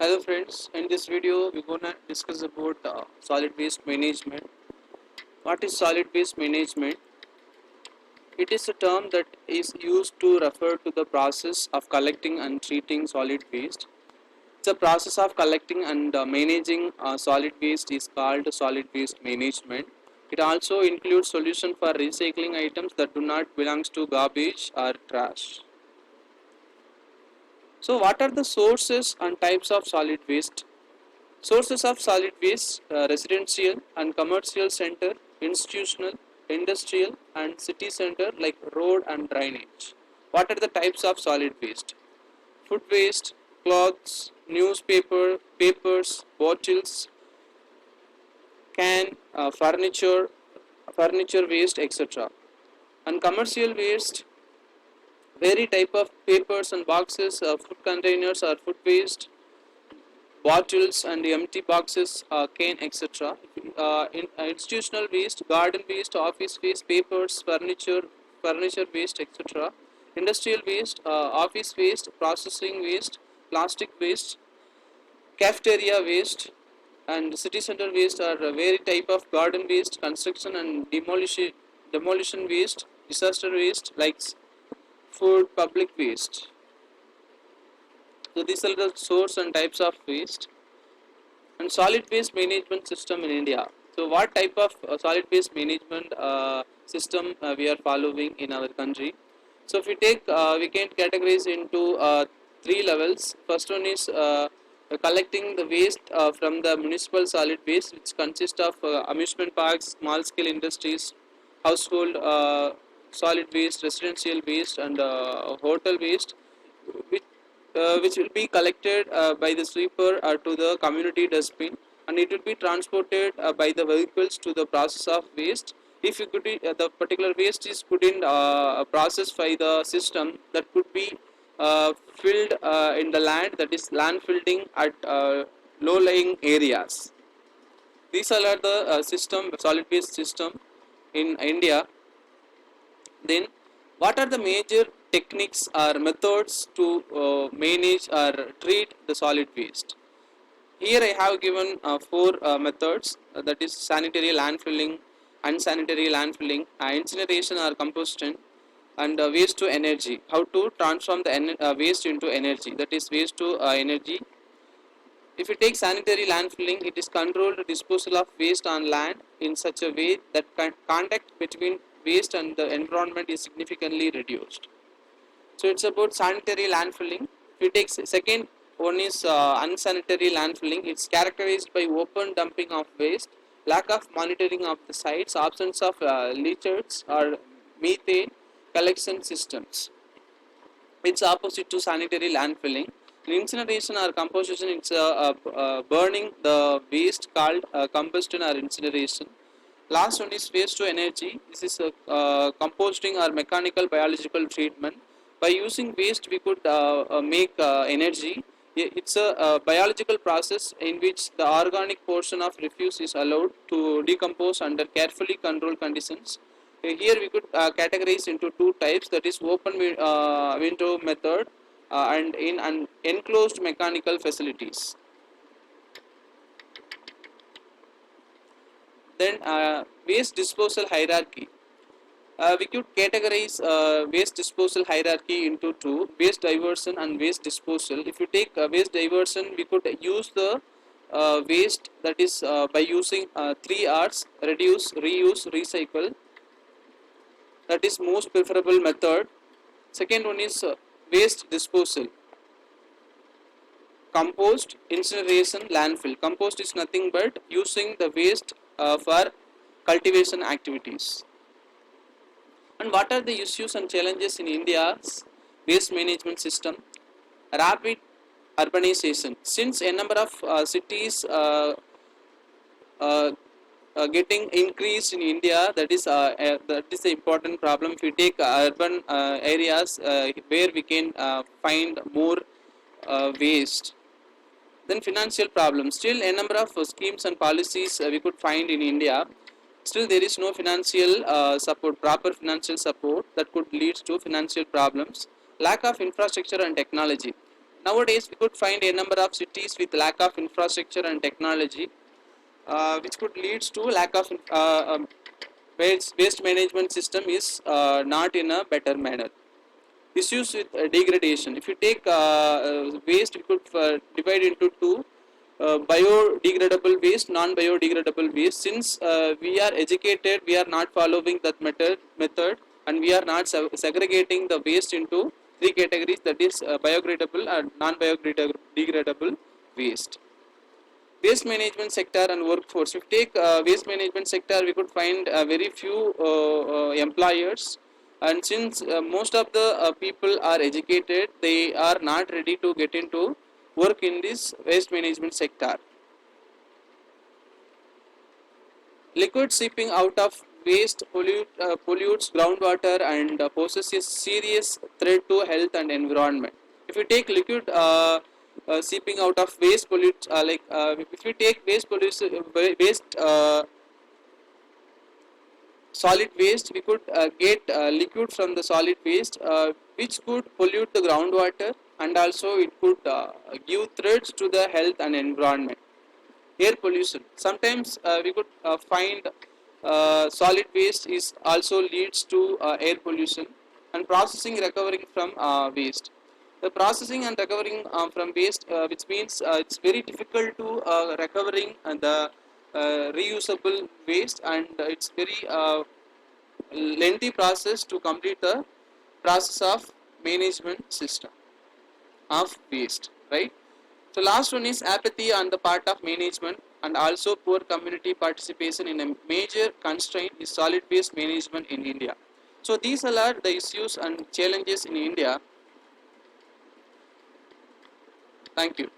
Hello friends, in this video we're gonna discuss about solid waste management. What is solid waste management? It is a term that is used to refer to the process of collecting and treating solid waste. The process of collecting and managing solid waste is called solid waste management. It also includes solution for recycling items that do not belong to garbage or trash. So what are the sources and types of solid waste? Sources of solid waste: residential and commercial center, institutional, industrial, and city center like road and drainage. What are the types of solid waste? Food waste, clothes, newspaper, papers, bottles, can, furniture waste, etc. And commercial waste, vary type of papers and boxes, food containers or food waste, bottles and empty boxes, cane, etc. Institutional waste, garden waste, office waste, papers, furniture waste, etc. Industrial waste, office waste, processing waste, plastic waste, cafeteria waste, and city center waste are varied type of garden waste, construction and demolition waste, disaster waste like food, public waste. So these are the source and types of waste. And solid waste management system in India. So what type of solid waste management system we are following in our country? So if we take, we can categorize into three levels. First one is collecting the waste from the municipal solid waste, which consists of amusement parks, small scale industries, household solid waste, residential waste, and hotel waste, which which will be collected by the sweeper to the community dustbin, and it will be transported by the vehicles to the process of waste. If you could the particular waste is put in processed by the system, that could be filled in the land, that is land filling at low lying areas. These all are the system solid waste system in India. Then, what are the major techniques or methods to manage or treat the solid waste? Here I have given four methods, that is sanitary landfilling, unsanitary landfilling, incineration or combustion, and waste to energy. How to transform the waste into energy, that is waste to energy. If you take sanitary landfilling, it is controlled disposal of waste on land in such a way that contact between waste and the environment is significantly reduced. So it's about sanitary landfilling. If you take second one is unsanitary landfilling, it's characterized by open dumping of waste, lack of monitoring of the sites, absence of leachers or methane collection systems. It's opposite to sanitary landfilling. In incineration or composition, it's burning the waste called combustion or incineration. Last one is waste to energy. This is composting or mechanical biological treatment. By using waste, we could make energy. It's a biological process in which the organic portion of refuse is allowed to decompose under carefully controlled conditions. Here we could categorize into two types, that is open window method and in an enclosed mechanical facilities. Then waste disposal hierarchy. We could categorize waste disposal hierarchy into two: waste diversion and waste disposal. If you take waste diversion, we could use the waste, that is by using three R's: reduce, reuse, recycle. That is most preferable method. Second one is waste disposal: compost, incineration, landfill. Compost is nothing but using the waste for cultivation activities. And what are the issues and challenges in India's waste management system? Rapid urbanization. Since a number of cities uh, getting increased in India, that is the important problem. If we take urban areas where we can find more waste. Then financial problems. Still a number of schemes and policies we could find in India. Still there is no financial support, proper financial support, that could lead to financial problems. Lack of infrastructure and technology. Nowadays, we could find a number of cities with lack of infrastructure and technology, which could leads to lack of waste management system is not in a better manner. Issues with degradation. If you take waste, we could divide into two: biodegradable waste, non-biodegradable waste. Since we are educated, we are not following that method, and we are not segregating the waste into three categories, that is biodegradable and non-biodegradable waste. Waste management sector and workforce. If you take waste management sector, we could find very few employers, and since most of the people are educated, they are not ready to get into work in this waste management sector. Liquid seeping out of waste pollutes groundwater and poses a serious threat to health and environment. If you take liquid seeping out of waste pollutes, if you take waste solid waste, we could get liquid from the solid waste, which could pollute the groundwater, and also it could give threats to the health and environment. Air pollution. Sometimes we could find solid waste is also leads to air pollution. And processing recovering from waste. The processing and recovering from waste, which means it's very difficult to recovering the reusable waste, and it's very lengthy process to complete the process of management system of waste, right? So last one is apathy on the part of management, and also poor community participation in a major constraint is solid waste management in India. So these are the issues and challenges in India. Thank you.